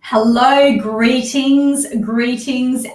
Hello, greetings,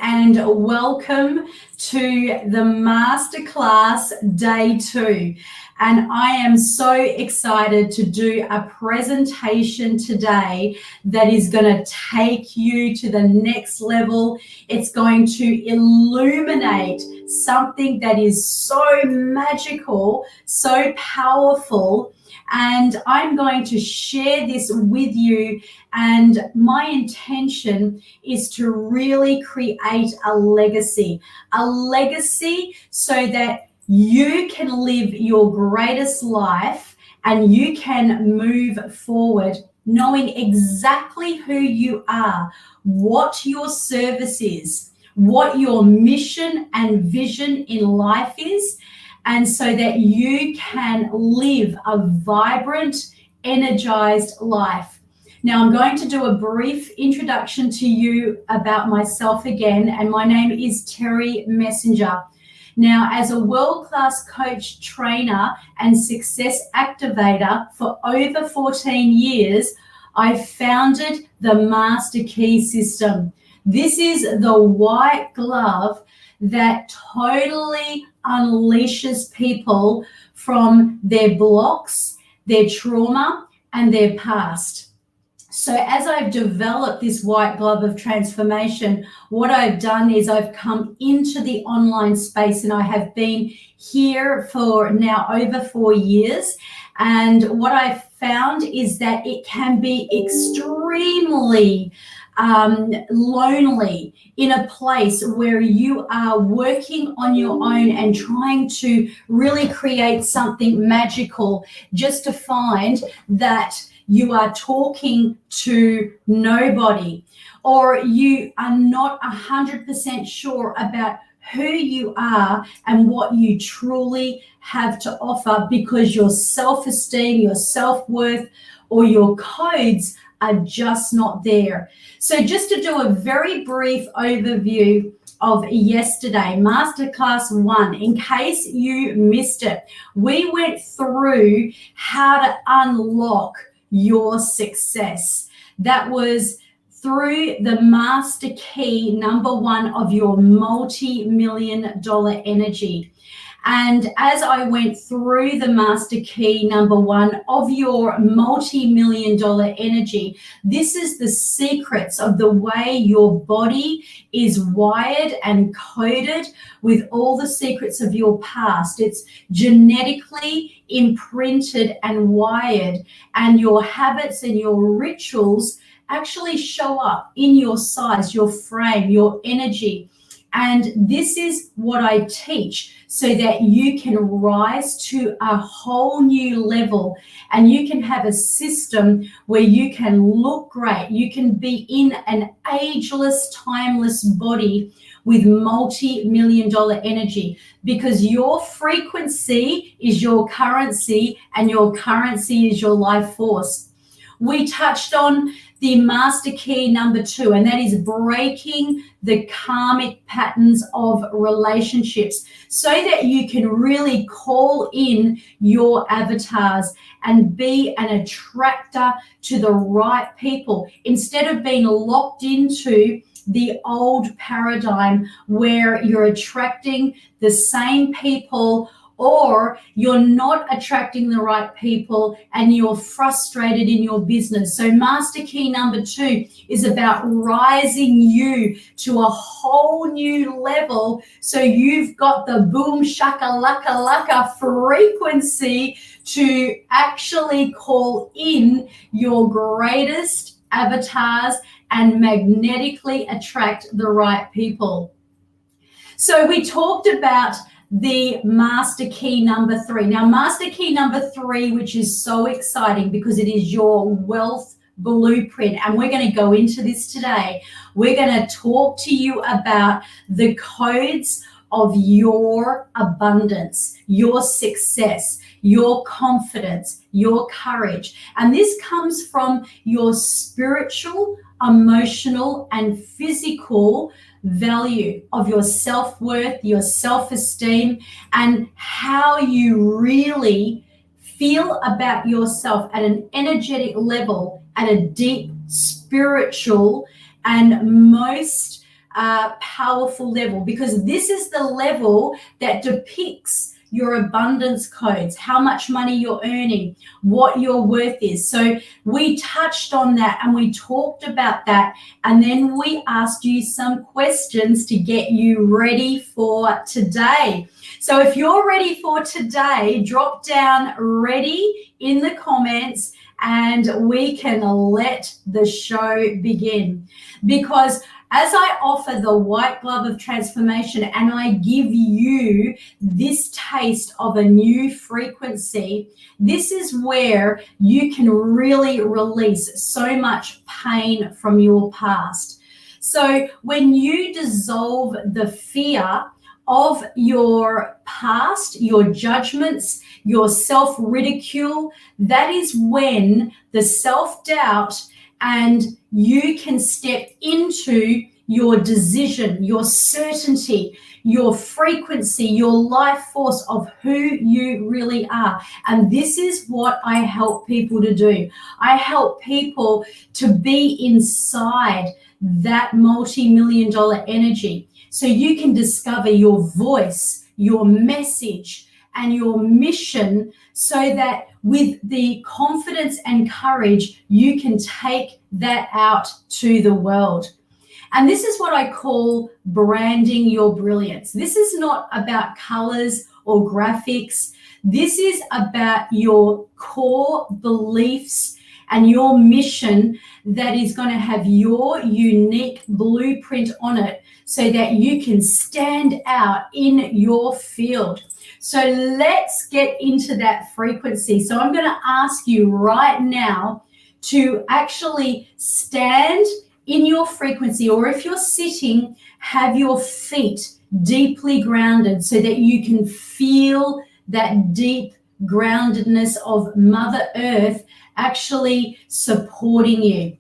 and welcome to the Masterclass Day 2. And I am so excited to do a presentation today that is going to take you to the next level. It's going to illuminate something that is so magical, so powerful. And I'm going to share this with you. And my intention is to really create a legacy so that you can live your greatest life and you can move forward knowing exactly who you are, what your service is, what your mission and vision in life is, and so that you can live a vibrant, energized life. Now, I'm going to do a brief introduction to you about myself again, and my name is Terry Messenger. Now, as a world-class coach, trainer, and success activator for over 14 years, I founded the Master Key System. This is the white glove that totally unleashes people from their blocks, their trauma, and their past. So as I've developed this white glove of transformation, what I've done is I've come into the online space, and I have been here for now over 4 years. And what I've found is that it can be extremely lonely in a place where you are working on your own and trying to really create something magical, just to find that you are talking to nobody, or you are not 100% sure about who you are and what you truly have to offer, because your self-esteem, your self-worth, or your codes are just not there. So just to do a very brief overview of yesterday, Masterclass 1, in case you missed it, we went through how to unlock your success. That was through the master key number 1 of your multi-million dollar energy. And as I went through the master key number 1 of your multi-million dollar energy, this is the secrets of the way your body is wired and coded with all the secrets of your past. It's genetically imprinted and wired, and your habits and your rituals actually show up in your size, your frame, your energy. And this is what I teach so that you can rise to a whole new level, and you can have a system where you can look great. You can be in an ageless, timeless body with multi-million dollar energy, because your frequency is your currency and your currency is your life force. We touched on the master key number 2, and that is breaking the karmic patterns of relationships so that you can really call in your avatars and be an attractor to the right people, instead of being locked into the old paradigm where you're attracting the same people, or you're not attracting the right people and you're frustrated in your business. So master key number 2 is about rising you to a whole new level, so you've got the boom shaka laka laka frequency to actually call in your greatest avatars and magnetically attract the right people. So we talked about the master key number 3. Now, master key number 3, which is so exciting because it is your wealth blueprint, and we're going to go into this today. We're going to talk to you about the codes of your abundance, your success, your confidence, your courage. And this comes from your spiritual emotional, and physical value of your self-worth, your self-esteem, and how you really feel about yourself at an energetic level, at a deep spiritual and most powerful level, because this is the level that depicts your abundance codes, how much money you're earning, what your worth is. So we touched on that and we talked about that, and then we asked you some questions to get you ready for today. So if you're ready for today, drop down ready in the comments and we can let the show begin. Because as I offer the white glove of transformation and I give you this taste of a new frequency, this is where you can really release so much pain from your past. So when you dissolve the fear of your past, your judgments, your self-ridicule, that is when the self-doubt and you can step into your decision, your certainty, your frequency, your life force of who you really are. And this is what I help people to do. I help people to be inside that multi-million-dollar energy so you can discover your voice, your message, and your mission, so that with the confidence and courage, you can take that out to the world. And this is what I call branding your brilliance. This is not about colors or graphics. This is about your core beliefs and your mission that is going to have your unique blueprint on it so that you can stand out in your field. So let's get into that frequency. So I'm going to ask you right now to actually stand in your frequency, or if you're sitting, have your feet deeply grounded so that you can feel that deep groundedness of Mother Earth actually supporting you.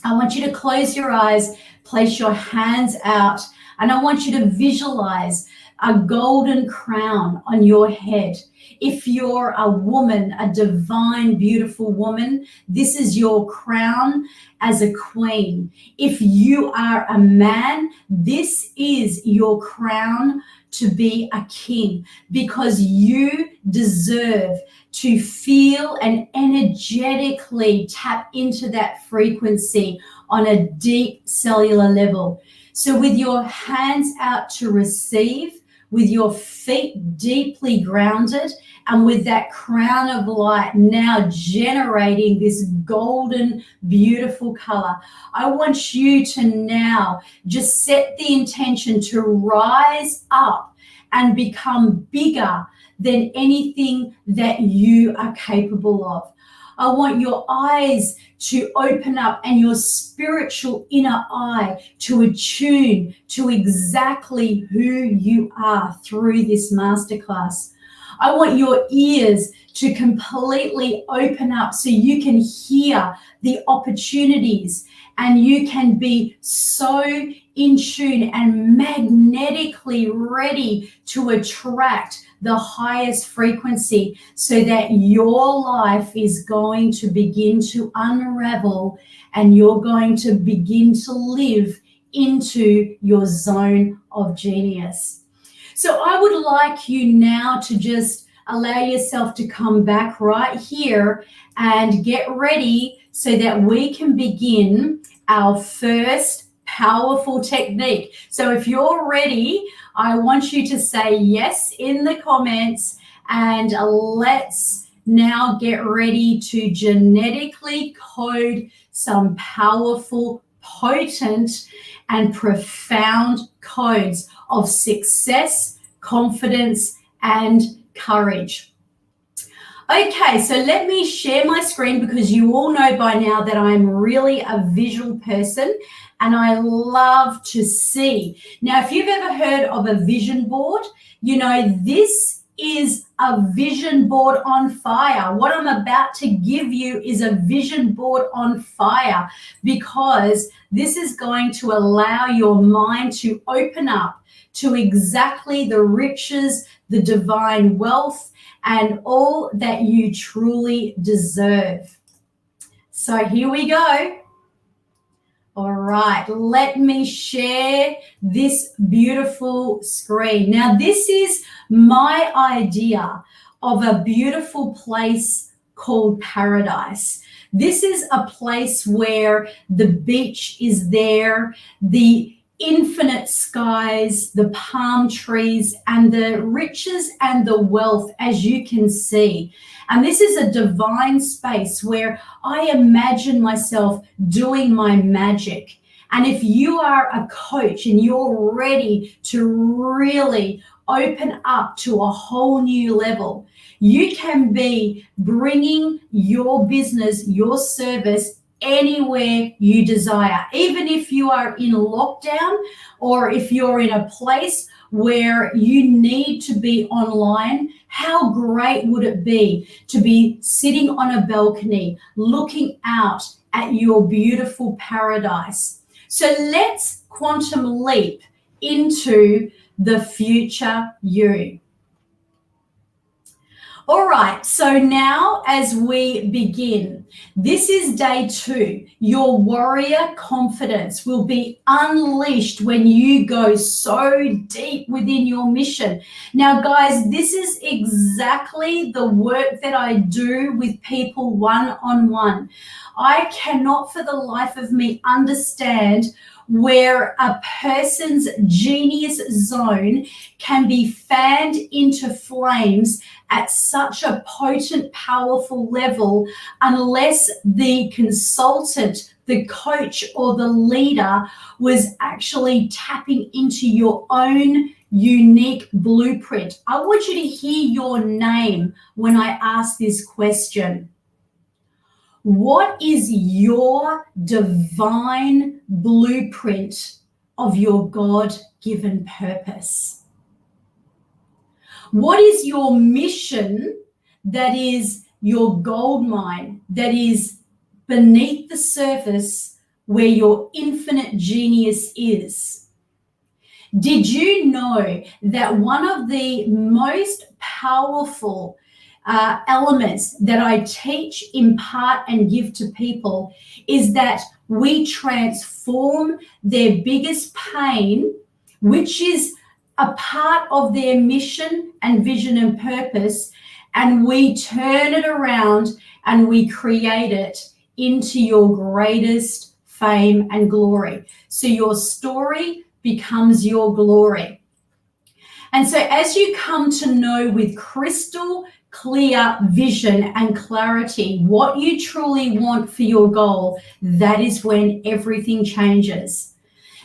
I want you to close your eyes, place your hands out, and I want you to visualize a golden crown on your head. If you're a woman, a divine, beautiful woman, this is your crown as a queen. If you are a man, this is your crown to be a king, because you deserve to feel and energetically tap into that frequency on a deep cellular level. So with your hands out to receive, with your feet deeply grounded, and with that crown of light now generating this golden, beautiful color, I want you to now just set the intention to rise up and become bigger than anything that you are capable of. I want your eyes to open up and your spiritual inner eye to attune to exactly who you are through this masterclass. I want your ears to completely open up so you can hear the opportunities and you can be so in tune and magnetically ready to attract the highest frequency, so that your life is going to begin to unravel and you're going to begin to live into your zone of genius. So I would like you now to just allow yourself to come back right here and get ready so that we can begin our first powerful technique. So if you're ready, I want you to say yes in the comments, and let's now get ready to genetically code some powerful, potent, and profound codes of success, confidence, and courage. Okay, so let me share my screen, because you all know by now that I'm really a visual person and I love to see. Now, if you've ever heard of a vision board, you know, this is a vision board on fire. What I'm about to give you is a vision board on fire, because this is going to allow your mind to open up to exactly the riches, the divine wealth, and all that you truly deserve. So here we go. All right, let me share this beautiful screen. Now, this is my idea of a beautiful place called paradise. This is a place where the beach is there, the infinite skies, the palm trees, and the riches and the wealth, as you can see. And this is a divine space where I imagine myself doing my magic. And if you are a coach and you're ready to really open up to a whole new level, you can be bringing your business, your service, anywhere you desire. Even if you are in lockdown, or if you're in a place where you need to be online, how great would it be to be sitting on a balcony looking out at your beautiful paradise? So let's quantum leap into the future you. All right, so now as we begin, this is day 2. Your warrior confidence will be unleashed when you go so deep within your mission. Now, guys, this is exactly the work that I do with people one-on-one. I cannot for the life of me understand where a person's genius zone can be fanned into flames at such a potent, powerful level, unless the consultant, the coach, or the leader was actually tapping into your own unique blueprint. I want you to hear your name when I ask this question. What is your divine blueprint of your God-given purpose? What is your mission that is your gold mine, that is beneath the surface where your infinite genius is? Did you know that one of the most powerful elements that I teach, impart, and give to people is that we transform their biggest pain, which is a part of their mission and vision and purpose, and we turn it around and we create it into your greatest fame and glory. So your story becomes your glory. And so as you come to know with crystal clear vision and clarity what you truly want for your goal, that is when everything changes.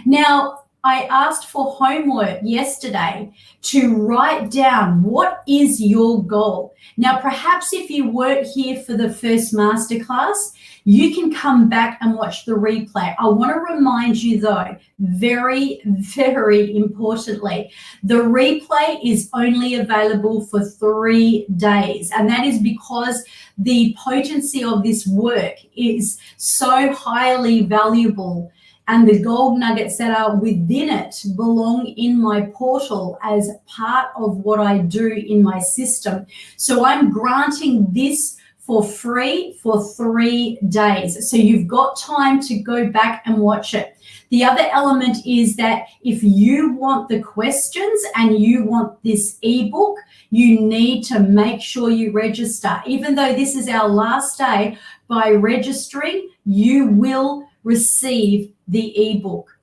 Now, I asked for homework yesterday to write down what is your goal. Now, perhaps if you weren't here for the first masterclass, you can come back and watch the replay. I want to remind you though, very, very importantly, the replay is only available for 3 days. And that is because the potency of this work is so highly valuable, and the gold nuggets that are within it belong in my portal as part of what I do in my system. So I'm granting this for free for 3 days. So you've got time to go back and watch it. The other element is that if you want the questions and you want this ebook, you need to make sure you register. Even though this is our last day, by registering, you will receive the ebook.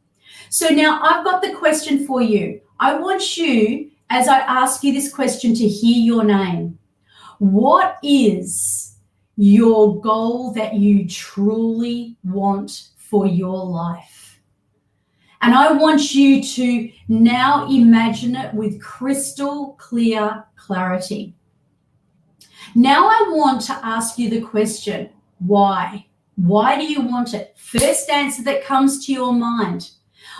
So now I've got the question for you. I want you, as I ask you this question, to hear your name. What is your goal that you truly want for your life? And I want you to now imagine it with crystal clear clarity. Now I want to ask you the question, why? Why do you want it? First answer that comes to your mind.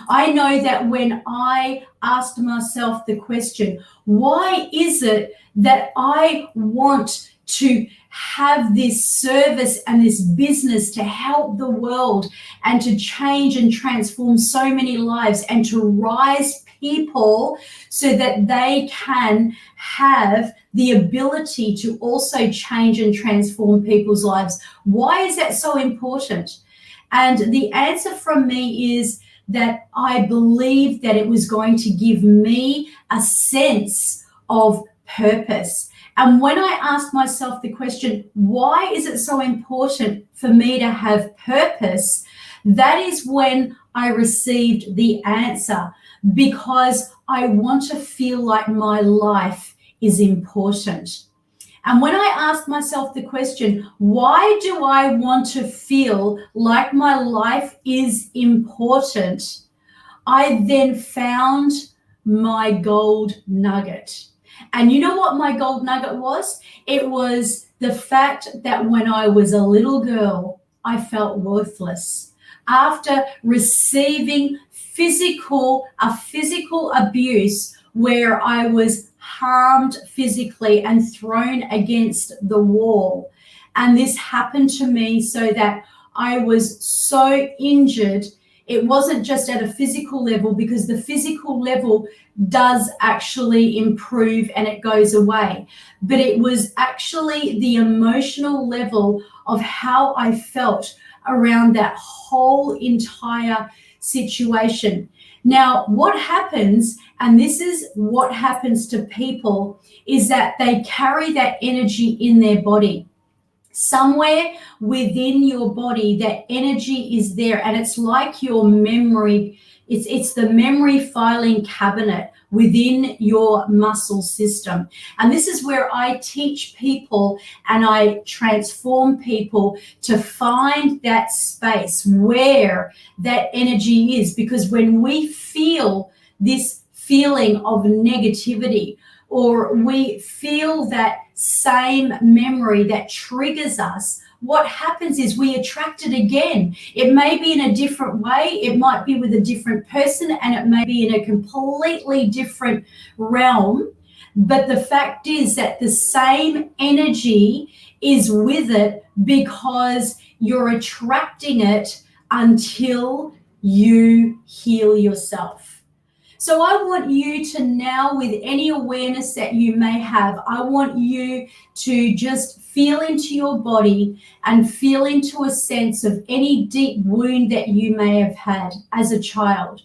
I know that when I asked myself the question, why is it that I want to have this service and this business to help the world and to change and transform so many lives and to rise people so that they can have the ability to also change and transform people's lives? Why is that so important? And the answer from me is that I believe that it was going to give me a sense of purpose. And when I asked myself the question, why is it so important for me to have purpose? That is when I received the answer, because I want to feel like my life is important. And when I asked myself the question, why do I want to feel like my life is important? I then found my gold nugget. And you know what my gold nugget was? It was the fact that when I was a little girl, I felt worthless. After receiving physical abuse where I was harmed physically and thrown against the wall. And this happened to me so that I was so injured. It wasn't just at a physical level, because the physical level does actually improve and it goes away. But it was actually the emotional level of how I felt around that whole entire situation. Now, what happens, and this is what happens to people, is that they carry that energy in their body. Somewhere within your body, that energy is there, and it's like your memory. It's the memory filing cabinet within your muscle system. And this is where I teach people and I transform people to find that space where that energy is. Because when we feel this feeling of negativity, or we feel that same memory that triggers us, what happens is we attract it again. It may be in a different way, it might be with a different person, and it may be in a completely different realm. But the fact is that the same energy is with it, because you're attracting it until you heal yourself. So I want you to now, with any awareness that you may have, I want you to just feel into your body and feel into a sense of any deep wound that you may have had as a child.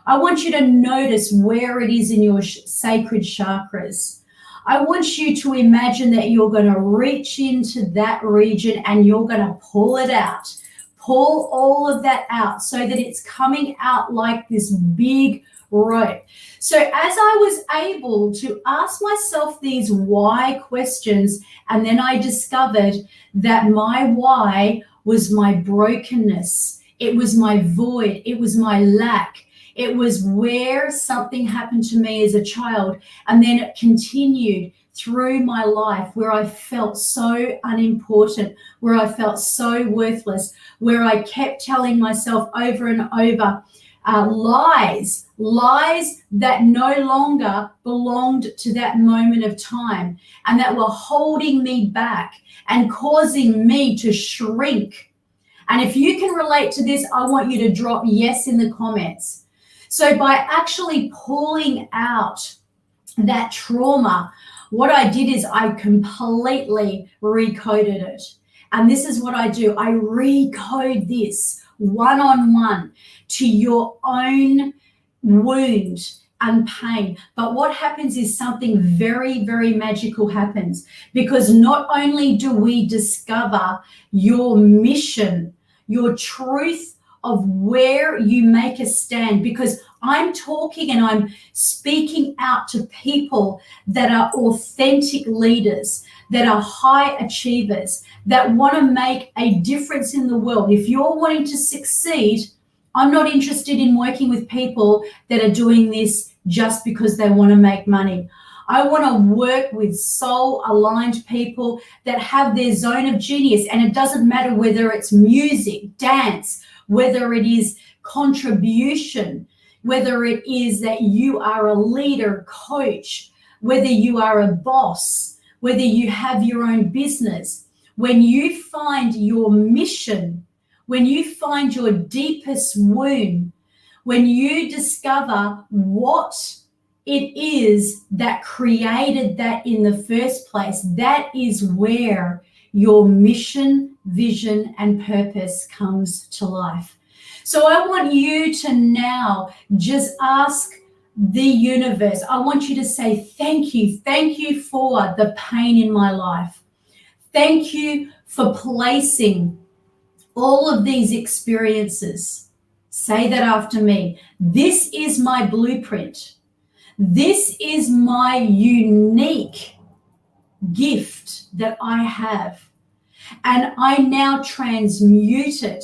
I want you to notice where it is in your sacred chakras. I want you to imagine that you're going to reach into that region and you're going to pull it out. Pull all of that out so that it's coming out like this big rope. So as I was able to ask myself these why questions, and then I discovered that my why was my brokenness. It was my void. It was my lack. It was where something happened to me as a child, and then it continued through my life, where I felt so unimportant, where I felt so worthless, where I kept telling myself over and over lies that no longer belonged to that moment of time, and that were holding me back and causing me to shrink. And if you can relate to this, I want you to drop yes in the comments. So by actually pulling out that trauma, what I did is I completely recoded it. And this is what I do. I recode this one-on-one to your own wound and pain. But what happens is something very, very magical happens, because not only do we discover your mission, your truth of where you make a stand, because I'm talking and I'm speaking out to people that are authentic leaders, that are high achievers, that want to make a difference in the world. If you're wanting to succeed, I'm not interested in working with people that are doing this just because they want to make money. I want to work with soul-aligned people that have their zone of genius. And it doesn't matter whether it's music, dance, whether it is contribution, whether it is that you are a leader, coach, whether you are a boss, whether you have your own business, when you find your mission, when you find your deepest wound, when you discover what it is that created that in the first place, that is where your mission, vision, and purpose comes to life. So I want you to now just ask the universe. I want you to say, thank you for the pain in my life. Thank you for placing all of these experiences. Say that after me. This is my blueprint. This is my unique gift that I have. And I now transmute it,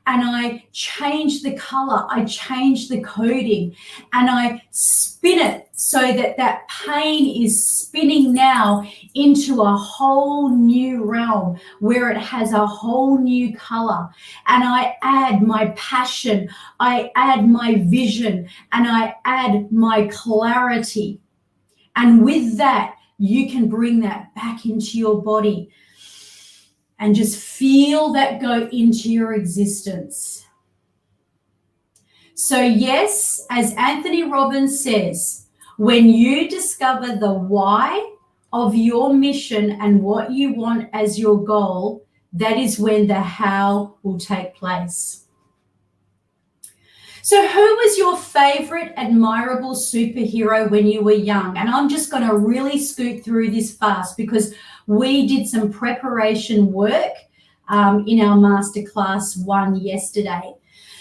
and I change the color, I change the coding, and I spin it so that that pain is spinning now into a whole new realm where it has a whole new color. And I add my passion, I add my vision, and I add my clarity. And with that, you can bring that back into your body and just feel that go into your existence. So yes, as Anthony Robbins says, when you discover the why of your mission and what you want as your goal, that is when the how will take place. So who was your favorite admirable superhero when you were young? And I'm just going to really scoot through this fast because we did some preparation work in our Masterclass 1 yesterday.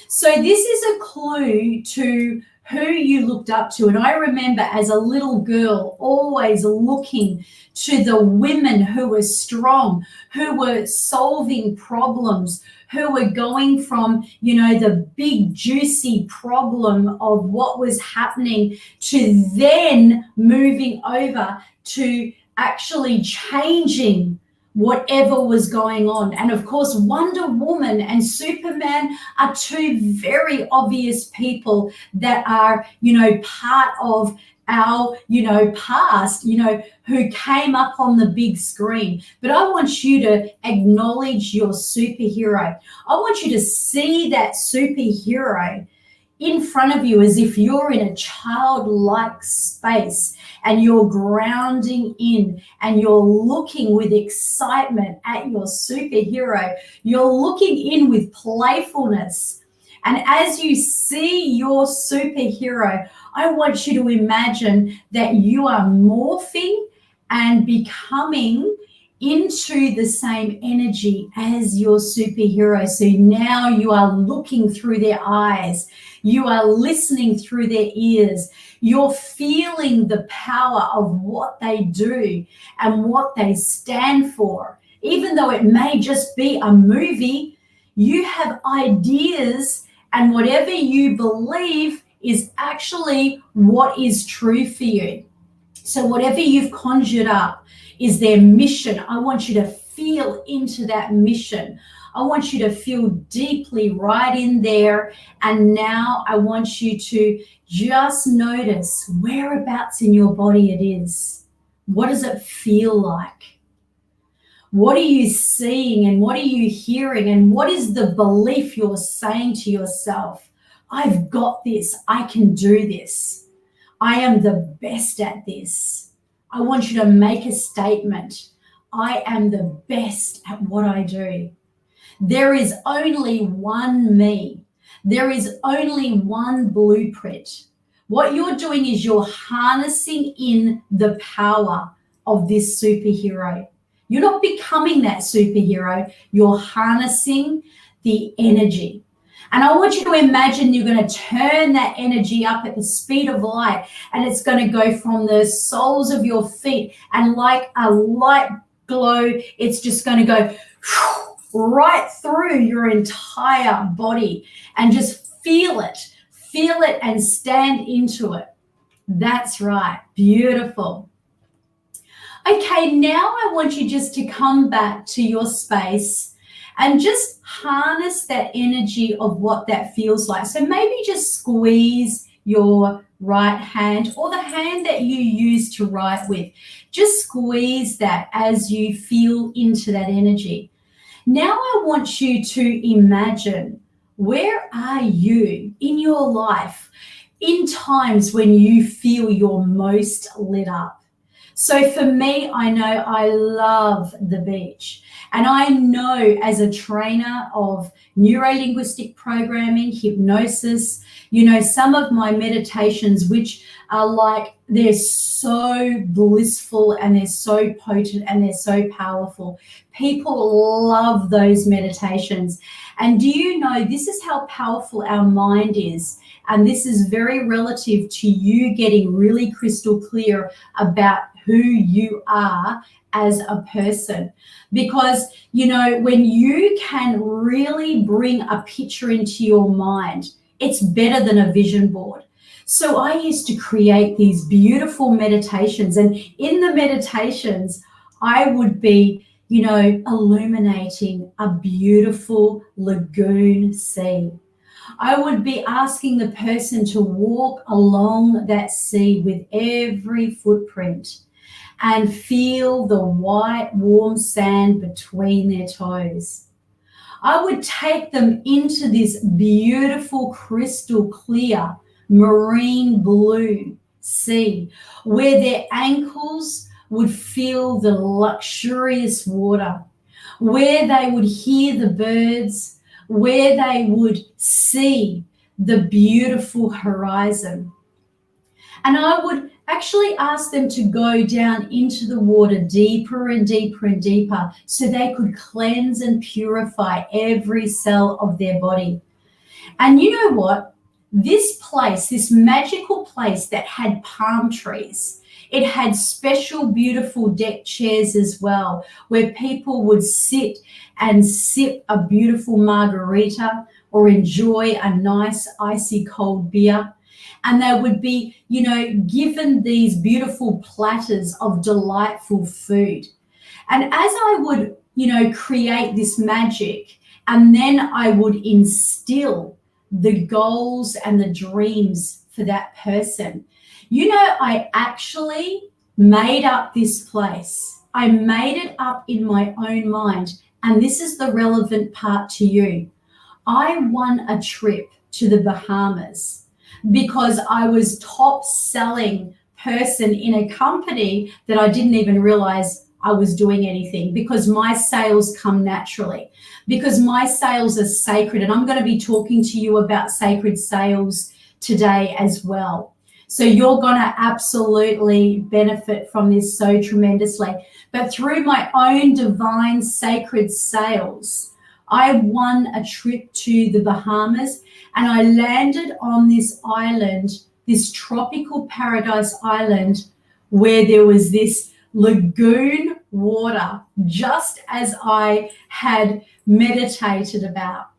So this is a clue to who you looked up to. And I remember as a little girl always looking to the women who were strong, who were solving problems, who were going from, the big juicy problem of what was happening to then moving over to actually changing whatever was going on. And of course, Wonder Woman and Superman are two very obvious people that are, part of our, past, who came up on the big screen. But I want you to acknowledge your superhero. I want you to see that superhero in front of you as if you're in a childlike space and you're grounding in and you're looking with excitement at your superhero. You're looking in with playfulness. And as you see your superhero, I want you to imagine that you are morphing and becoming into the same energy as your superhero. So now you are looking through their eyes. You are listening through their ears. You're feeling the power of what they do and what they stand for. Even though it may just be a movie, you have ideas, and whatever you believe is actually what is true for you. So whatever you've conjured up is their mission. I want you to feel into that mission. I want you to feel deeply right in there. And now I want you to just notice whereabouts in your body it is. What does it feel like? What are you seeing and what are you hearing? And what is the belief you're saying to yourself? I've got this. I can do this. I am the best at this. I want you to make a statement. I am the best at what I do. There is only one me. There is only one blueprint. What you're doing is you're harnessing in the power of this superhero. You're not becoming that superhero. You're harnessing the energy. And I want you to imagine you're going to turn that energy up at the speed of light, and it's going to go from the soles of your feet, and like a light glow, it's just going to go right through your entire body, and just feel it and stand into it. That's right. Beautiful. Okay, now I want you just to come back to your space and just harness that energy of what that feels like. So maybe just squeeze your right hand, or the hand that you use to write with. Just squeeze that as you feel into that energy. Now I want you to imagine, where are you in your life in times when you feel you're most lit up? So for me, I know I love the beach. And I know, as a trainer of neuro-linguistic programming, hypnosis, some of my meditations, which are like, they're so blissful and they're so potent and they're so powerful. People love those meditations. And do you know, this is how powerful our mind is. And this is very relative to you getting really crystal clear about who you are as a person. Because, when you can really bring a picture into your mind, it's better than a vision board. So I used to create these beautiful meditations, and in the meditations, I would be, illuminating a beautiful lagoon sea. I would be asking the person to walk along that sea with every footprint and feel the white, warm sand between their toes. I would take them into this beautiful, crystal clear, marine blue sea where their ankles would feel the luxurious water, where they would hear the birds, where they would see the beautiful horizon. And I would actually ask them to go down into the water deeper and deeper and deeper so they could cleanse and purify every cell of their body. And you know what? This place, this magical place that had palm trees, it had special, beautiful deck chairs as well, where people would sit and sip a beautiful margarita or enjoy a nice icy cold beer. And they would be, given these beautiful platters of delightful food. And as I would, create this magic, and then I would instill the goals and the dreams for that person. I actually made up this place. I made it up in my own mind. And this is the relevant part to you. I won a trip to the Bahamas because I was top selling person in a company that I didn't even realize I was doing anything, because my sales come naturally, because my sales are sacred. And I'm going to be talking to you about sacred sales today as well. So you're going to absolutely benefit from this so tremendously. But through my own divine sacred sales, I won a trip to the Bahamas, and I landed on this island, this tropical paradise island, where there was this lagoon water, just as I had meditated about,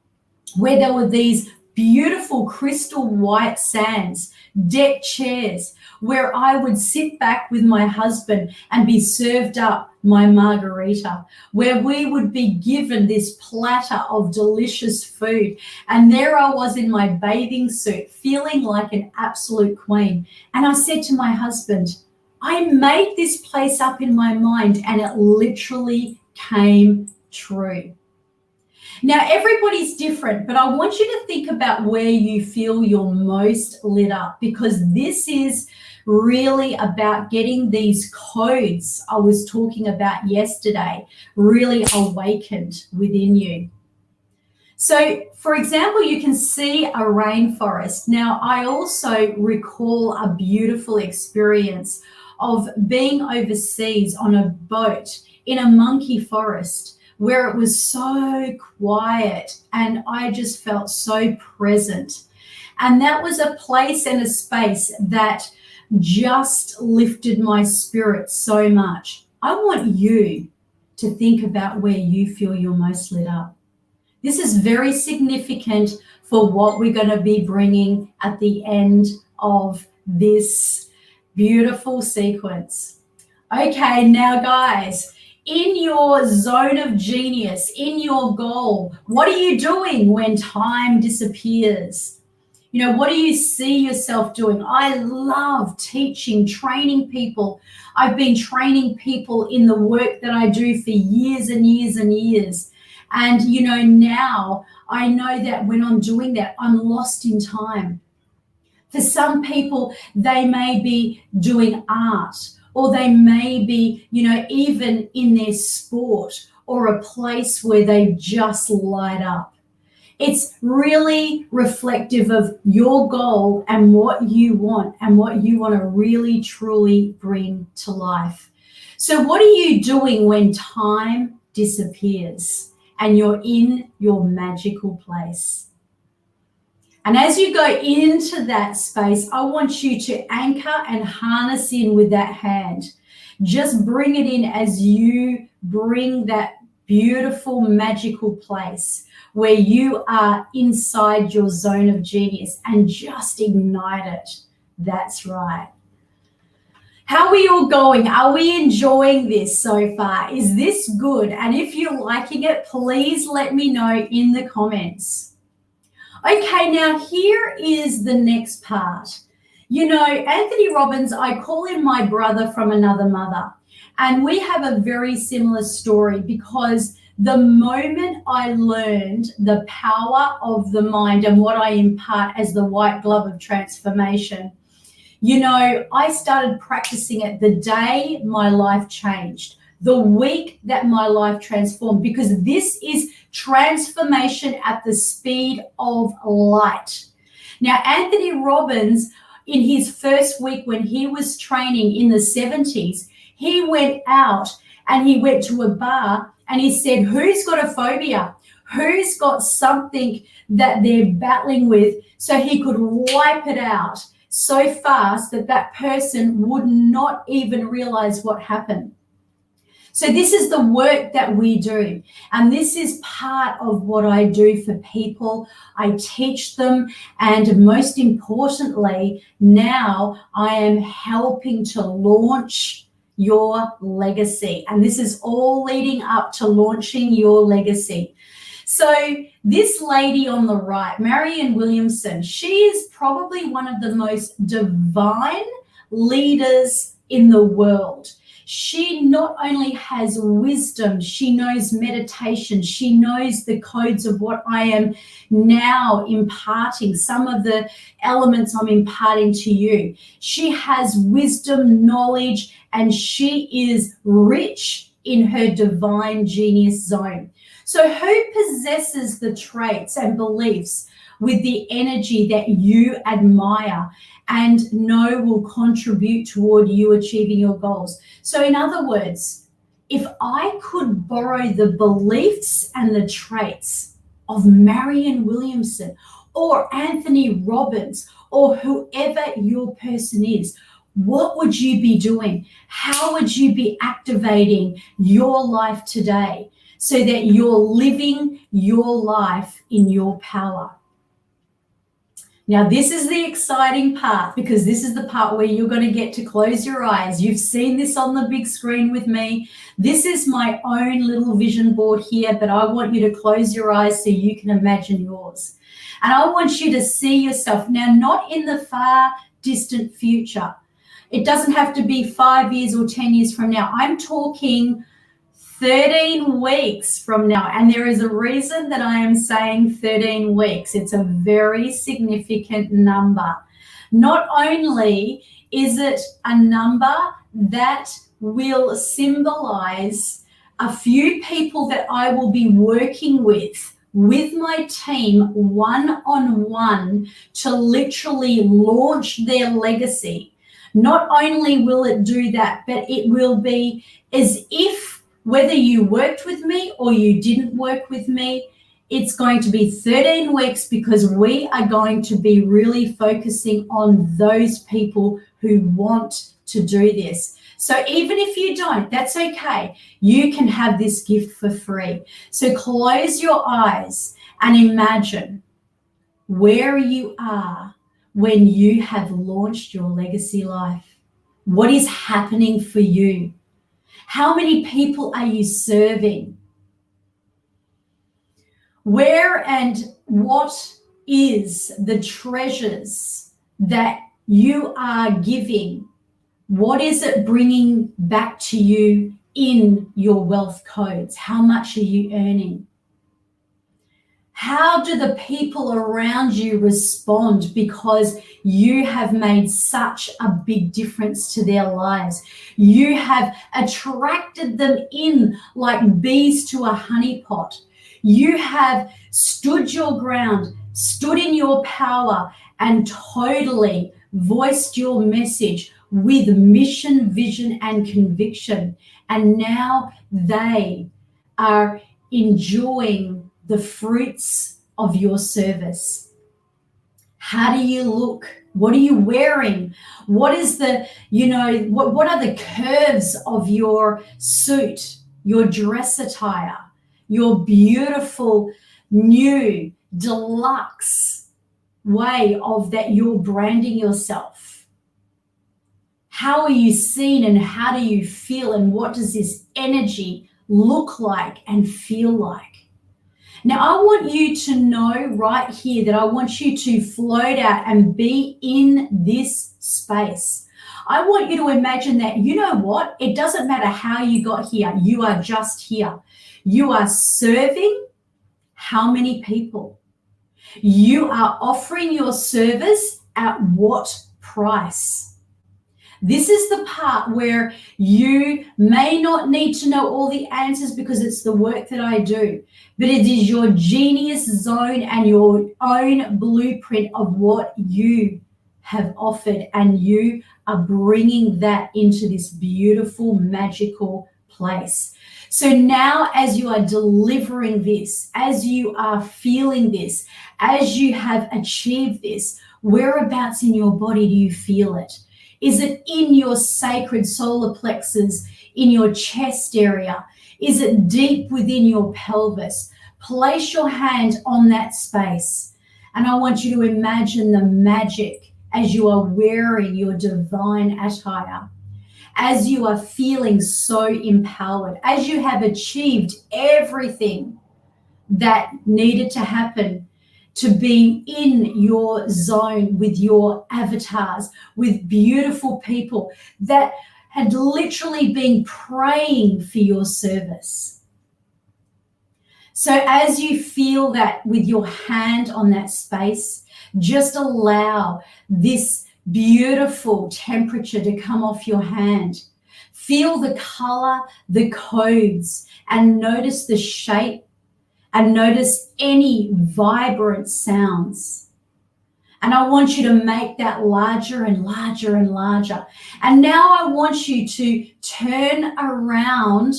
where there were these beautiful crystal white sands, deck chairs, where I would sit back with my husband and be served up my margarita, where we would be given this platter of delicious food. And there I was in my bathing suit, feeling like an absolute queen. And I said to my husband, I made this place up in my mind, and it literally came true. Now, everybody's different, but I want you to think about where you feel you're most lit up, because this is really about getting these codes I was talking about yesterday really awakened within you. So, for example, you can see a rainforest. Now, I also recall a beautiful experience of being overseas on a boat in a monkey forest, where it was so quiet and I just felt so present. And that was a place and a space that just lifted my spirit so much. I want you to think about where you feel you're most lit up. This is very significant for what we're going to be bringing at the end of this beautiful sequence. Okay, now guys, in your zone of genius, in your goal? What are you doing when time disappears? You know, what do you see yourself doing? I love teaching, training people. I've been training people in the work that I do for years and years and years. And, you know, now I know that when I'm doing that, I'm lost in time. For some people, they may be doing art, or they may be, you know, even in their sport or a place where they just light up. It's really reflective of your goal and what you want to really, truly bring to life. So what are you doing when time disappears and you're in your magical place? And as you go into that space, I want you to anchor and harness in with that hand. Just bring it in as you bring that beautiful, magical place where you are inside your zone of genius, and just ignite it. That's right. How are we all going? Are we enjoying this so far? Is this good? And if you're liking it, please let me know in the comments. Okay, now here is the next part. You know, Anthony Robbins, I call him my brother from another mother. And we have a very similar story, because the moment I learned the power of the mind and what I impart as the white glove of transformation, you know, I started practicing it the day my life changed, the week that my life transformed, because this is transformation at the speed of light. Now, Anthony Robbins, in his first week when he was training in the 70s, he went out and he went to a bar and he said, who's got a phobia? Who's got something that they're battling with? So he could wipe it out so fast that that person would not even realize what happened. So this is the work that we do. And this is part of what I do for people. I teach them. And most importantly, now I am helping to launch your legacy. And this is all leading up to launching your legacy. So this lady on the right, Marianne Williamson, she is probably one of the most divine leaders in the world. She not only has wisdom, she knows meditation, she knows the codes of what I am now imparting, some of the elements I'm imparting to you. She has wisdom, knowledge, and she is rich in her divine genius zone. So who possesses the traits and beliefs with the energy that you admire and know will contribute toward you achieving your goals? So in other words, if I could borrow the beliefs and the traits of Marianne Williamson or Anthony Robbins or whoever your person is, what would you be doing? How would you be activating your life today so that you're living your life in your power? Now, this is the exciting part, because this is the part where you're going to get to close your eyes. You've seen this on the big screen with me. This is my own little vision board here, but I want you to close your eyes so you can imagine yours. And I want you to see yourself now, not in the far distant future. It doesn't have to be 5 years or 10 years from now. I'm talking 13 weeks from now. And there is a reason that I am saying 13 weeks. It's a very significant number. Not only is it a number that will symbolize a few people that I will be working with my team one-on-one to literally launch their legacy. Not only will it do that, but it will be as if whether you worked with me or you didn't work with me, it's going to be 13 weeks, because we are going to be really focusing on those people who want to do this. So even if you don't, that's okay. You can have this gift for free. So close your eyes and imagine where you are when you have launched your legacy life. What is happening for you? How many people are you serving? Where and what is the treasures that you are giving? What is it bringing back to you in your wealth codes? How much are you earning? How do the people around you respond because you have made such a big difference to their lives? You have attracted them in like bees to a honey pot. You have stood your ground, stood in your power, and totally voiced your message with mission, vision, and conviction. And now they are enjoying the fruits of your service. How do you look? What are you wearing? What is the, what are the curves of your suit, your dress attire, your beautiful new deluxe way of that you're branding yourself? How are you seen and how do you feel, and what does this energy look like and feel like? Now, I want you to know right here that I want you to float out and be in this space. I want you to imagine that, you know what? It doesn't matter how you got here. You are just here. You are serving how many people? You are offering your service at what price? This is the part where you may not need to know all the answers because it's the work that I do, but it is your genius zone and your own blueprint of what you have offered, and you are bringing that into this beautiful, magical place. So now as you are delivering this, as you are feeling this, as you have achieved this, whereabouts in your body do you feel it? Is it in your sacred solar plexus, in your chest area? Is it deep within your pelvis? Place your hand on that space. And I want you to imagine the magic as you are wearing your divine attire, as you are feeling so empowered, as you have achieved everything that needed to happen to be in your zone with your avatars, with beautiful people that had literally been praying for your service. So as you feel that with your hand on that space, just allow this beautiful temperature to come off your hand. Feel the color, the codes, and notice the shape, and notice any vibrant sounds. And I want you to make that larger and larger and larger. And now I want you to turn around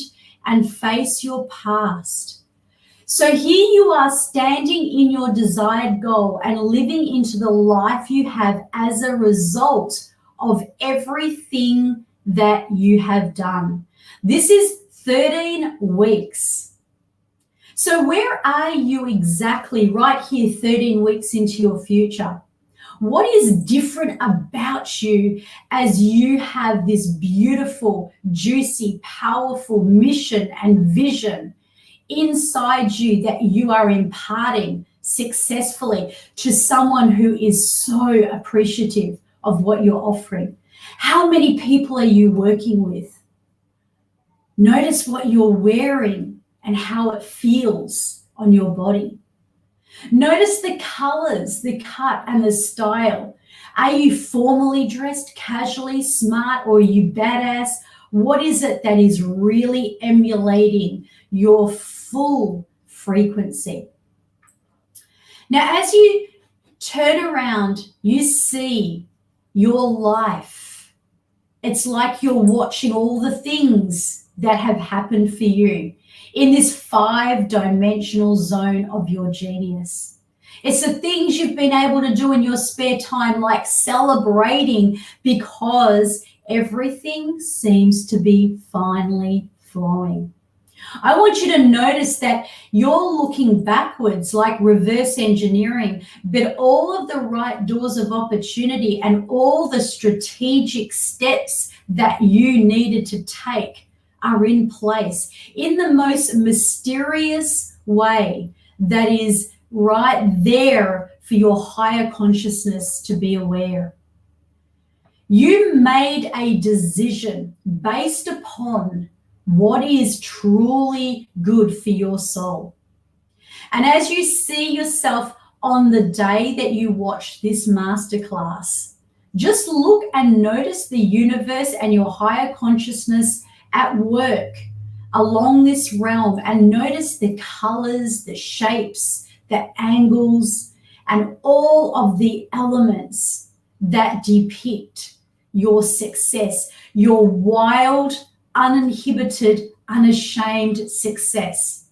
and face your past. So here you are standing in your desired goal and living into the life you have as a result of everything that you have done. This is 13 weeks. So where are you exactly right here 13 weeks into your future? What is different about you as you have this beautiful, juicy, powerful mission and vision inside you that you are imparting successfully to someone who is so appreciative of what you're offering? How many people are you working with? Notice what you're wearing and how it feels on your body. Notice the colors, the cut, and the style. Are you formally dressed, casually, smart, or are you badass? What is it that is really emulating your full frequency? Now, as you turn around, you see your life. It's like you're watching all the things that have happened for you in this 5-dimensional zone of your genius. It's the things you've been able to do in your spare time, like celebrating because everything seems to be finally flowing. I want you to notice that you're looking backwards like reverse engineering, but all of the right doors of opportunity and all the strategic steps that you needed to take are in place in the most mysterious way that is right there for your higher consciousness to be aware. You made a decision based upon what is truly good for your soul. And as you see yourself on the day that you watch this masterclass, just look and notice the universe and your higher consciousness at work along this realm, and notice the colors, the shapes, the angles, and all of the elements that depict your success, your wild, uninhibited, unashamed success.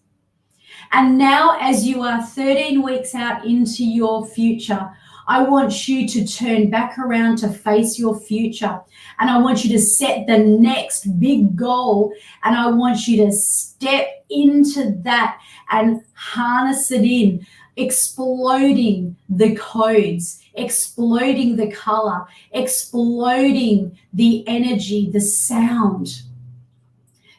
And now, as you are 13 weeks out into your future, I want you to turn back around to face your future. And I want you to set the next big goal. And I want you to step into that and harness it in, exploding the codes, exploding the color, exploding the energy, the sound.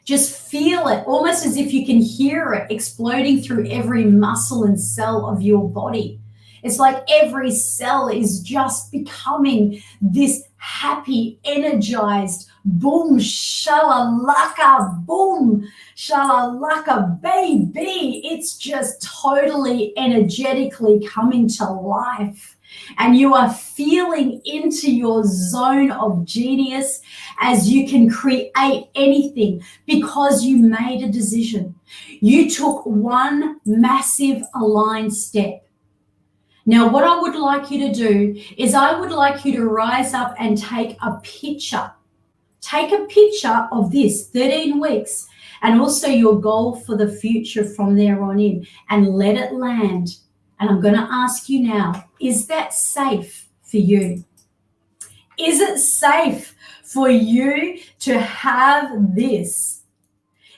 Just feel it, almost as if you can hear it exploding through every muscle and cell of your body. It's like every cell is just becoming this happy, energized, boom, shalalaka, boom, shalalaka, baby. It's just totally energetically coming to life. And you are feeling into your zone of genius as you can create anything because you made a decision. You took one massive aligned step. Now, what I would like you to do is I would like you to rise up and take a picture. Take a picture of this 13 weeks and also your goal for the future from there on in, and let it land. And I'm going to ask you now, is that safe for you? Is it safe for you to have this?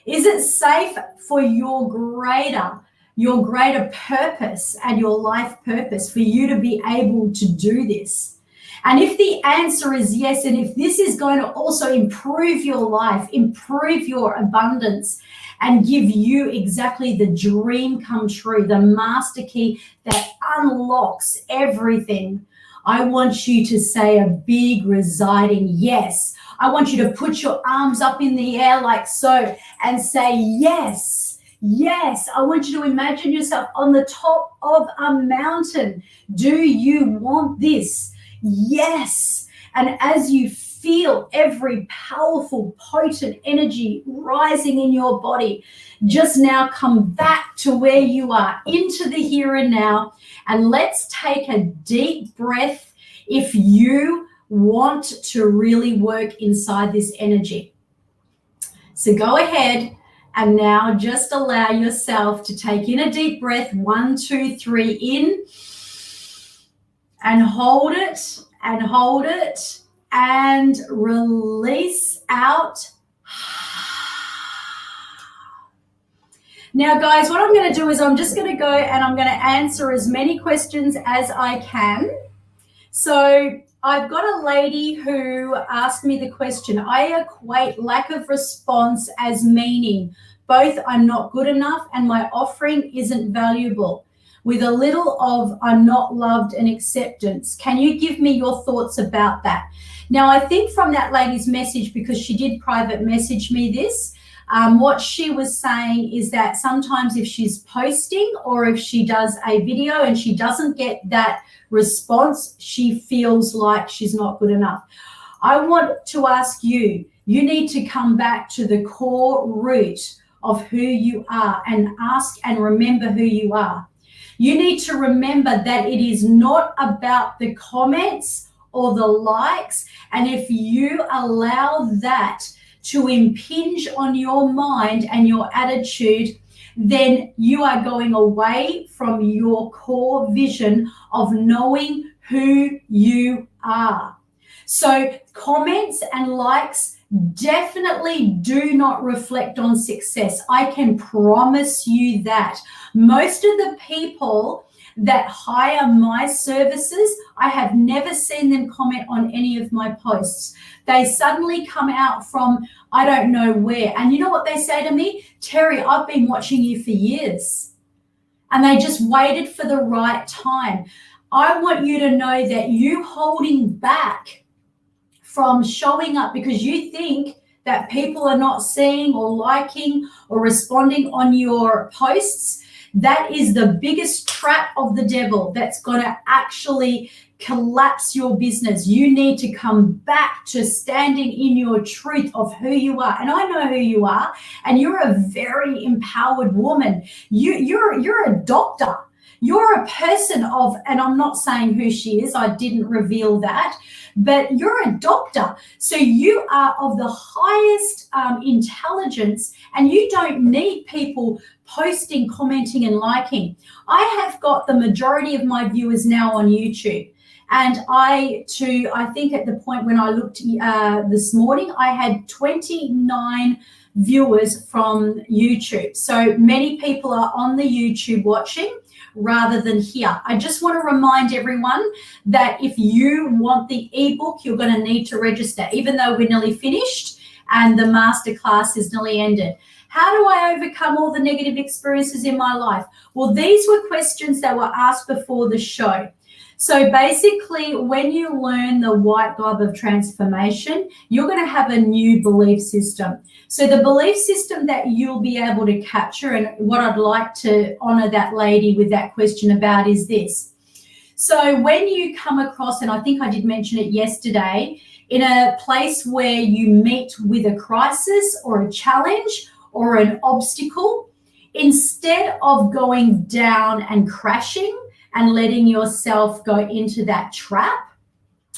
Is it safe for your greater purpose and your life purpose for you to be able to do this? And if the answer is yes, and if this is going to also improve your life, improve your abundance, and give you exactly the dream come true, the master key that unlocks everything, I want you to say a big residing yes. I want you to put your arms up in the air like so and say yes. Yes, I want you to imagine yourself on the top of a mountain. Do you want this? Yes. And as you feel every powerful, potent energy rising in your body, just now come back to where you are, into the here and now, and let's take a deep breath if you want to really work inside this energy. So go ahead and now just allow yourself to take in a deep breath. 1, 2, 3 in, and hold it and hold it. And release out. Now, guys, what I'm going to do is I'm just going to go and I'm going to answer as many questions as I can. So I've got a lady who asked me the question. I equate lack of response as meaning both I'm not good enough and my offering isn't valuable, with a little of I'm not loved and acceptance. Can you give me your thoughts about that? Now, I think from that lady's message, because she did private message me this, what she was saying is that sometimes if she's posting or if she does a video and she doesn't get that response, she feels like she's not good enough. I want to ask you, you need to come back to the core root of who you are and ask and remember who you are. You need to remember that it is not about the comments or the likes. And if you allow that to impinge on your mind and your attitude, then you are going away from your core vision of knowing who you are. So comments and likes definitely do not reflect on success. I can promise you that. Most of the people that hire my services, I have never seen them comment on any of my posts. They suddenly come out from I don't know where. And you know what they say to me? Terry, I've been watching you for years. And they just waited for the right time. I want you to know that you holding back from showing up because you think that people are not seeing or liking or responding on your posts, that is the biggest trap of the devil that's going to actually collapse your business. You need to come back to standing in your truth of who you are. And I know who you are, and you're a very empowered woman. You're a doctor. You're a person of, and I'm not saying who she is, I didn't reveal that, but you're a doctor. So you are of the highest intelligence, and you don't need people posting, commenting, and liking. I have got the majority of my viewers now on YouTube. And I think at the point when I looked this morning, I had 29 viewers from YouTube. So many people are on the YouTube watching rather than here. I just want to remind everyone that if you want the ebook, you're going to need to register, even though we're nearly finished and the masterclass is nearly ended. How do I overcome all the negative experiences in my life? Well, these were questions that were asked before the show. So basically, when you learn the white glove of transformation, you're going to have a new belief system. So the belief system that you'll be able to capture, and what I'd like to honor that lady with that question about is this. So when you come across, and I think I did mention it yesterday, in a place where you meet with a crisis or a challenge or an obstacle, instead of going down and crashing and letting yourself go into that trap,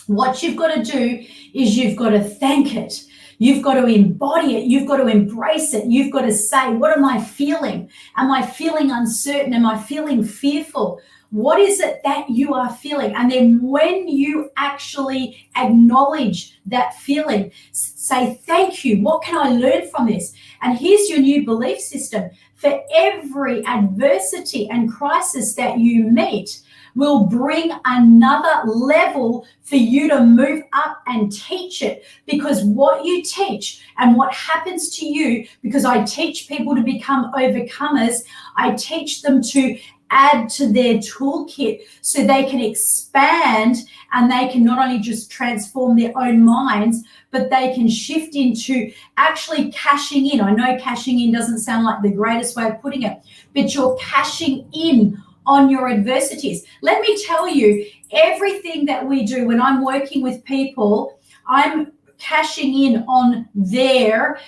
what you've got to do is you've got to thank it. You've got to embody it. You've got to embrace it. You've got to say, what am I feeling? Am I feeling uncertain? Am I feeling fearful? What is it that you are feeling? And then when you actually acknowledge that feeling, say, thank you. What can I learn from this? And here's your new belief system. For every adversity and crisis that you meet will bring another level for you to move up and teach it. Because what you teach and what happens to you, because I teach people to become overcomers, I teach them to add to their toolkit so they can expand and they can not only just transform their own minds, but they can shift into actually cashing in. I know cashing in doesn't sound like the greatest way of putting it, but you're cashing in on your adversities. Let me tell you, everything that we do when I'm working with people, I'm cashing in on their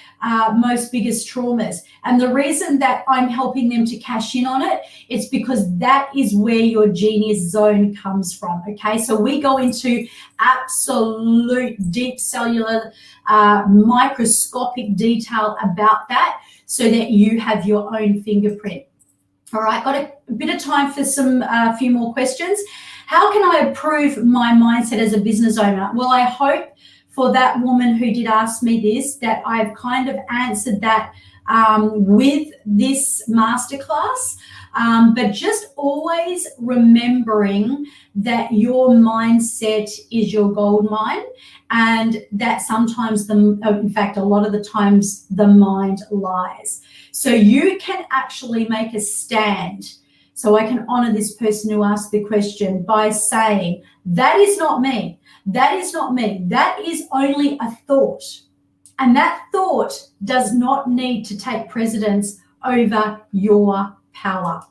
most biggest traumas. And the reason that I'm helping them to cash in on it, it's because that is where your genius zone comes from, okay? So we go into absolute deep cellular microscopic detail about that so that you have your own fingerprint. All right, got a bit of time for some few more questions. How can I improve my mindset as a business owner? Well, I hope for that woman who did ask me this, that I've kind of answered that with this masterclass, but just always remembering that your mindset is your gold mine, and that sometimes, in fact, a lot of the times the mind lies. So you can actually make a stand. So I can honor this person who asked the question by saying, that is not me. That is not me. That is only a thought. And that thought does not need to take precedence over your power.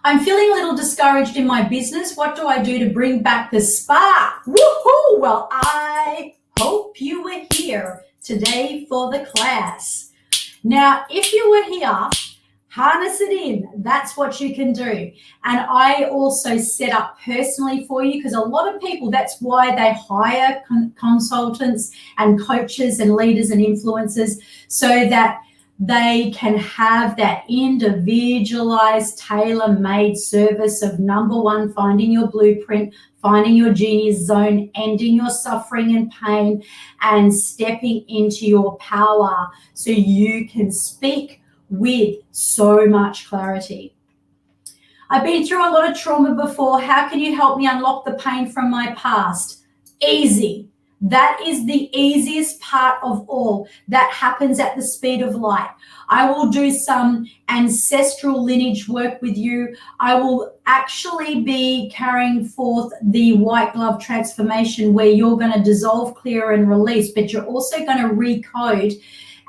I'm feeling a little discouraged in my business. What do I do to bring back the spark? Woohoo! Well, I hope you were here today for the class. Now, if you were here, harness it in. That's what you can do. And I also set up personally for you, because a lot of people, that's why they hire consultants and coaches and leaders and influencers, so that they can have that individualized, tailor-made service of, number one, finding your blueprint, finding your genius zone, ending your suffering and pain, and stepping into your power so you can speak with so much clarity. I've been through a lot of trauma before. How can you help me unlock the pain from my past? Easy. That is the easiest part of all. That happens at the speed of light. I will do some ancestral lineage work with you. I will actually be carrying forth the white glove transformation where you're going to dissolve, clear, and release, but you're also going to recode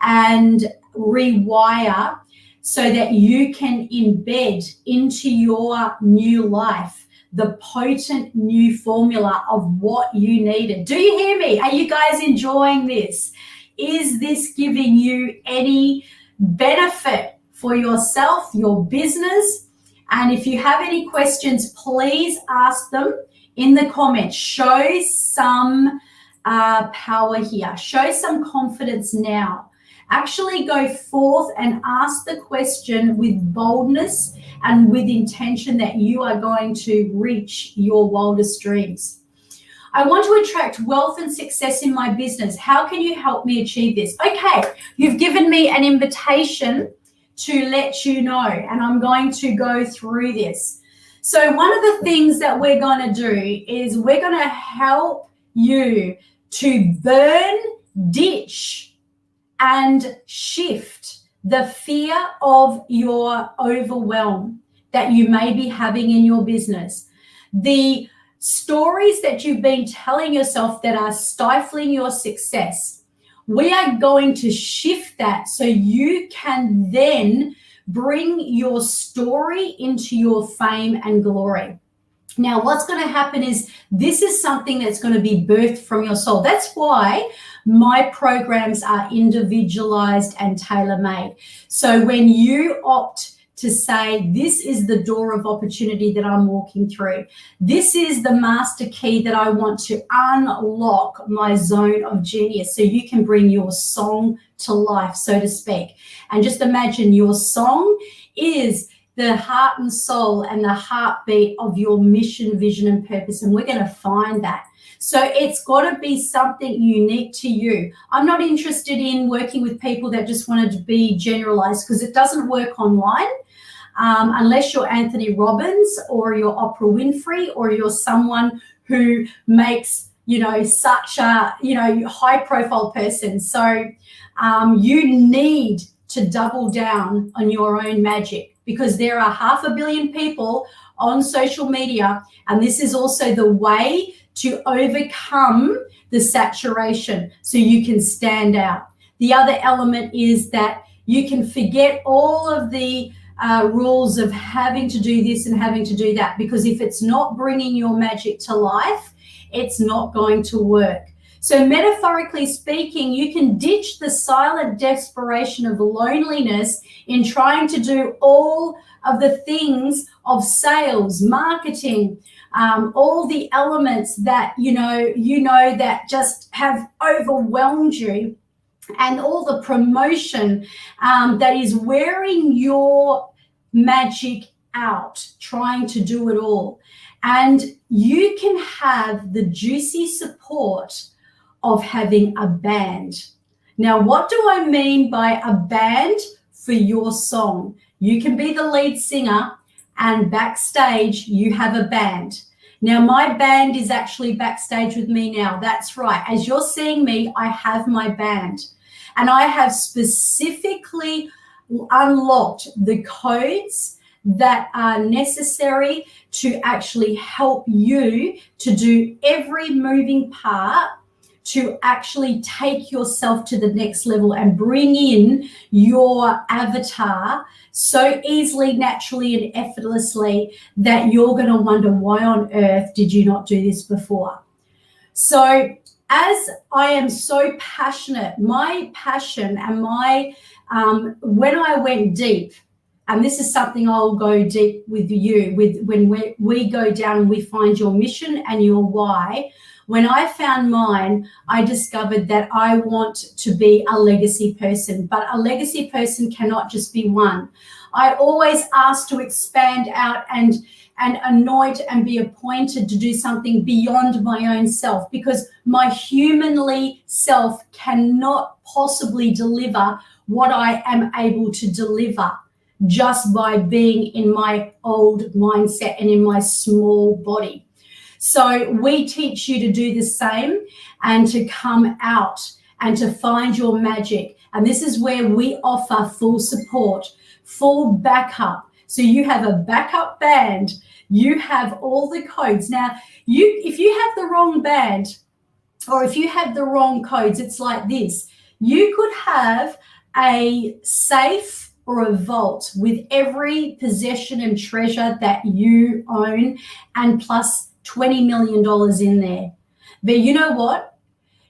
and rewire so that you can embed into your new life the potent new formula of what you needed. Do you hear me? Are you guys enjoying this? Is this giving you any benefit for yourself, your business? And if you have any questions, please ask them in the comments. Show some power here. Show some confidence now. Actually go forth and ask the question with boldness and with intention that you are going to reach your wildest dreams. I want to attract wealth and success in my business. How can you help me achieve this? Okay, you've given me an invitation to let you know, and I'm going to go through this. So one of the things that we're going to do is we're going to help you to burn, ditch, and shift the fear of your overwhelm that you may be having in your business. The stories that you've been telling yourself that are stifling your success, we are going to shift that so you can then bring your story into your fame and glory. Now, what's going to happen is this is something that's going to be birthed from your soul. That's why my programs are individualized and tailor-made. So when you opt to say, this is the door of opportunity that I'm walking through, this is the master key that I want to unlock my zone of genius so you can bring your song to life, so to speak. And just imagine your song is the heart and soul and the heartbeat of your mission, vision, and purpose. And we're going to find that. So it's got to be something unique to you. I'm not interested in working with people that just wanted to be generalized, because it doesn't work online unless you're Anthony Robbins or you're Oprah Winfrey or you're someone who makes, such a, high profile person. So you need to double down on your own magic, because there are 500 million people on social media, and this is also the way to overcome the saturation so you can stand out. The other element is that you can forget all of the rules of having to do this and having to do that, because if it's not bringing your magic to life, it's not going to work. So metaphorically speaking, you can ditch the silent desperation of loneliness in trying to do all of the things of sales, marketing, all the elements that, that just have overwhelmed you, and all the promotion that is wearing your magic out, trying to do it all. And you can have the juicy support of having a band. Now, what do I mean by a band for your song? You can be the lead singer, and backstage you have a band. Now, my band is actually backstage with me now. That's right. As you're seeing me, I have my band, and I have specifically unlocked the codes that are necessary to actually help you to do every moving part to actually take yourself to the next level and bring in your avatar so easily, naturally, and effortlessly that you're going to wonder, why on earth did you not do this before? So as I am so passionate, my passion and my, when I went deep, and this is something I'll go deep with you, when we go down and we find your mission and your why. When I found mine, I discovered that I want to be a legacy person, but a legacy person cannot just be one. I always ask to expand out and anoint and be appointed to do something beyond my own self, because my humanly self cannot possibly deliver what I am able to deliver. just by being in my old mindset and in my small body. So we teach you to do the same and to come out and to find your magic. And this is where we offer full support, full backup. So you have a backup band, you have all the codes. Now, if you have the wrong band or if you have the wrong codes, it's like this. You could have a safe or a vault with every possession and treasure that you own and plus $20 million in there. But you know what?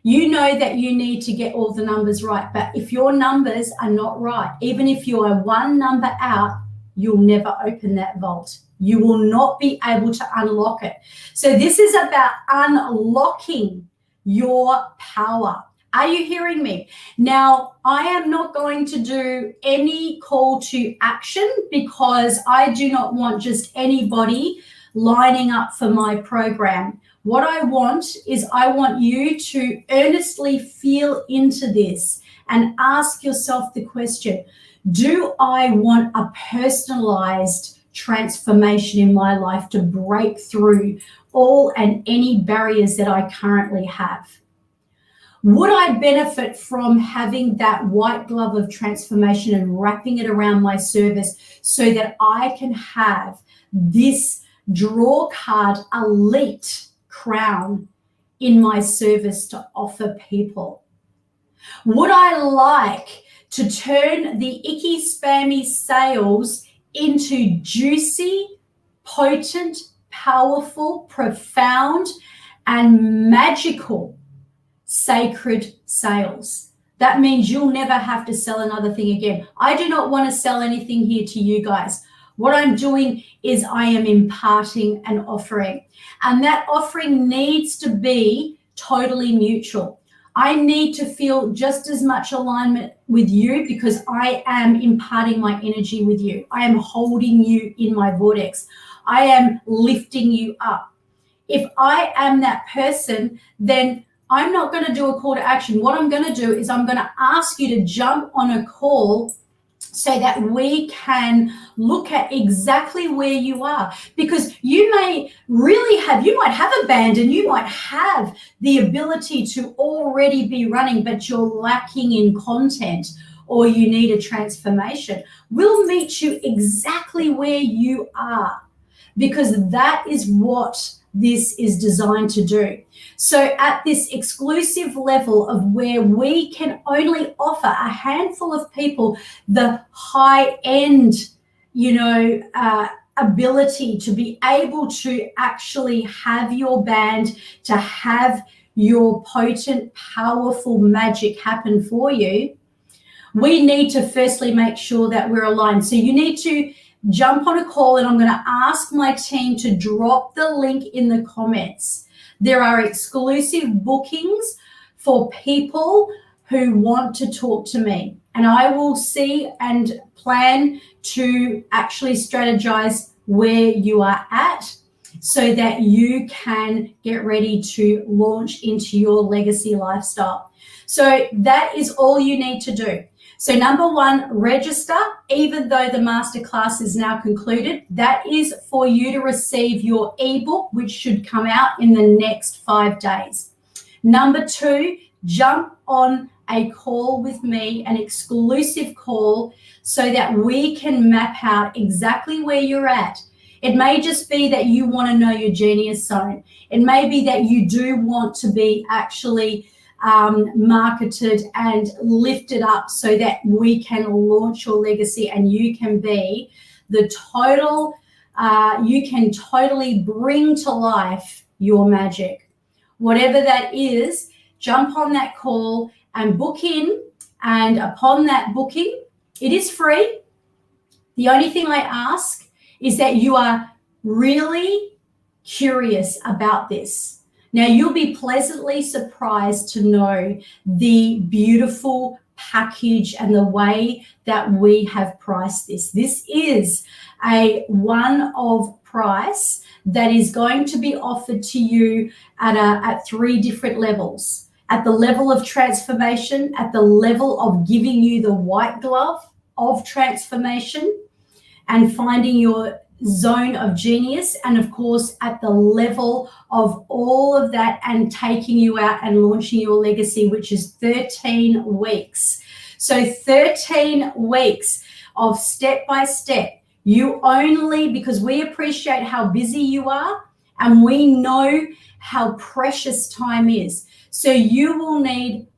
You know that you need to get all the numbers right. But if your numbers are not right, even if you are one number out, you'll never open that vault. You will not be able to unlock it. So this is about unlocking your power. Are you hearing me? Now, I am not going to do any call to action because I do not want just anybody lining up for my program. What I want is I want you to earnestly feel into this and ask yourself the question, do I want a personalized transformation in my life to break through all and any barriers that I currently have? Would I benefit from having that white glove of transformation and wrapping it around my service so that I can have this draw card elite crown in my service to offer people? Would I like to turn the icky, spammy sales into juicy, potent, powerful, profound, and magical sacred sales? That means you'll never have to sell another thing again. I do not want to sell anything here to you guys. What I'm doing is I am imparting an offering, and that offering needs to be totally mutual. I need to feel just as much alignment with you because I am imparting my energy with you. I am holding you in my vortex. I am lifting you up. If I am that person, then I'm not going to do a call to action. What I'm going to do is I'm going to ask you to jump on a call so that we can look at exactly where you are, because you might have a band and you might have the ability to already be running, but you're lacking in content or you need a transformation. We'll meet you exactly where you are, because that is what this is designed to do. So at this exclusive level of where we can only offer a handful of people the high-end, ability to be able to actually have your band, to have your potent, powerful magic happen for you, we need to firstly make sure that we're aligned. So you need to jump on a call, and I'm going to ask my team to drop the link in the comments. There are exclusive bookings for people who want to talk to me, and I will see and plan to actually strategize where you are at so that you can get ready to launch into your legacy lifestyle. So that is all you need to do. So number one, register, even though the masterclass is now concluded. That is for you to receive your ebook, which should come out in the next 5 days. Number two, jump on a call with me, an exclusive call, so that we can map out exactly where you're at. It may just be that you want to know your genius zone. It may be that you do want to be actually marketed and lifted up so that we can launch your legacy and you can be the total, you can totally bring to life your magic. Whatever that is, jump on that call and book in. And upon that booking, it is free. The only thing I ask is that you are really curious about this. Now, you'll be pleasantly surprised to know the beautiful package and the way that we have priced this. This is a one-off price that is going to be offered to you at 3 different levels. At the level of transformation, at the level of giving you the white glove of transformation, and finding your zone of genius, and of course at the level of all of that and taking you out and launching your legacy, which is 13 weeks. So 13 weeks of step by step. You only, because we appreciate how busy you are and we know how precious time is. So you will need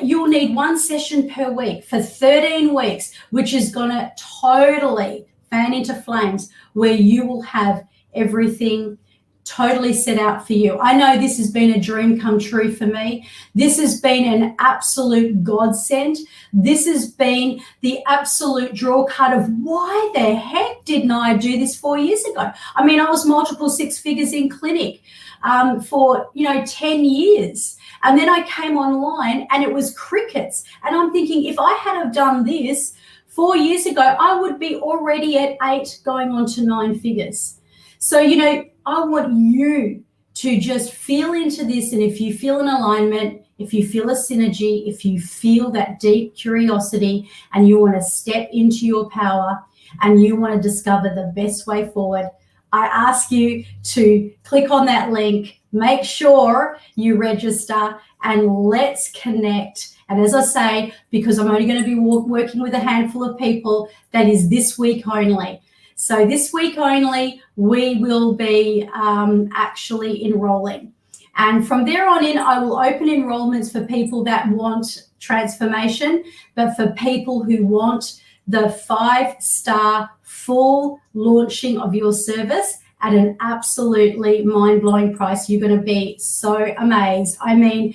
you'll need one session per week for 13 weeks, which is going to totally fan into flames, where you will have everything totally set out for you. I know this has been a dream come true for me. This has been an absolute godsend. This has been the absolute draw card of why the heck didn't I do this 4 years ago? I mean, I was multiple six figures in clinic for 10 years. And then I came online and it was crickets. And I'm thinking, if I had have done this 4 years ago, I would be already at 8 going on to 9 figures. So, I want you to just feel into this. And if you feel an alignment, if you feel a synergy, if you feel that deep curiosity and you want to step into your power and you want to discover the best way forward, I ask you to click on that link, make sure you register, and let's connect. And as I say, because I'm only going to be working with a handful of people, that is this week only. So this week only, we will be actually enrolling. And from there on in, I will open enrollments for people that want transformation, but for people who want the 5-star full launching of your service at an absolutely mind-blowing price. You're going to be so amazed. I mean,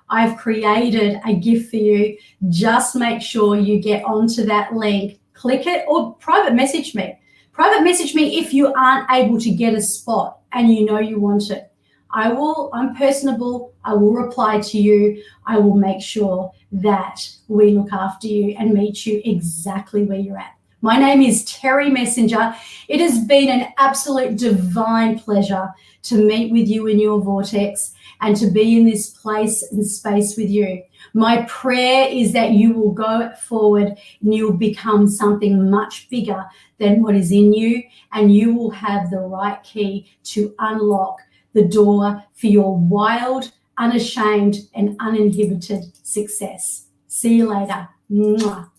I've created a gift for you. Just make sure you get onto that link, click it, or private message me. Private message me if you aren't able to get a spot and you want it. I'm personable. I will reply to you. I will make sure that we look after you and meet you exactly where you're at. My name is Terry Messenger. It has been an absolute divine pleasure to meet with you in your vortex and to be in this place and space with you. My prayer is that you will go forward and you'll become something much bigger than what is in you, and you will have the right key to unlock the door for your wild, unashamed, and uninhibited success. See you later. Mwah.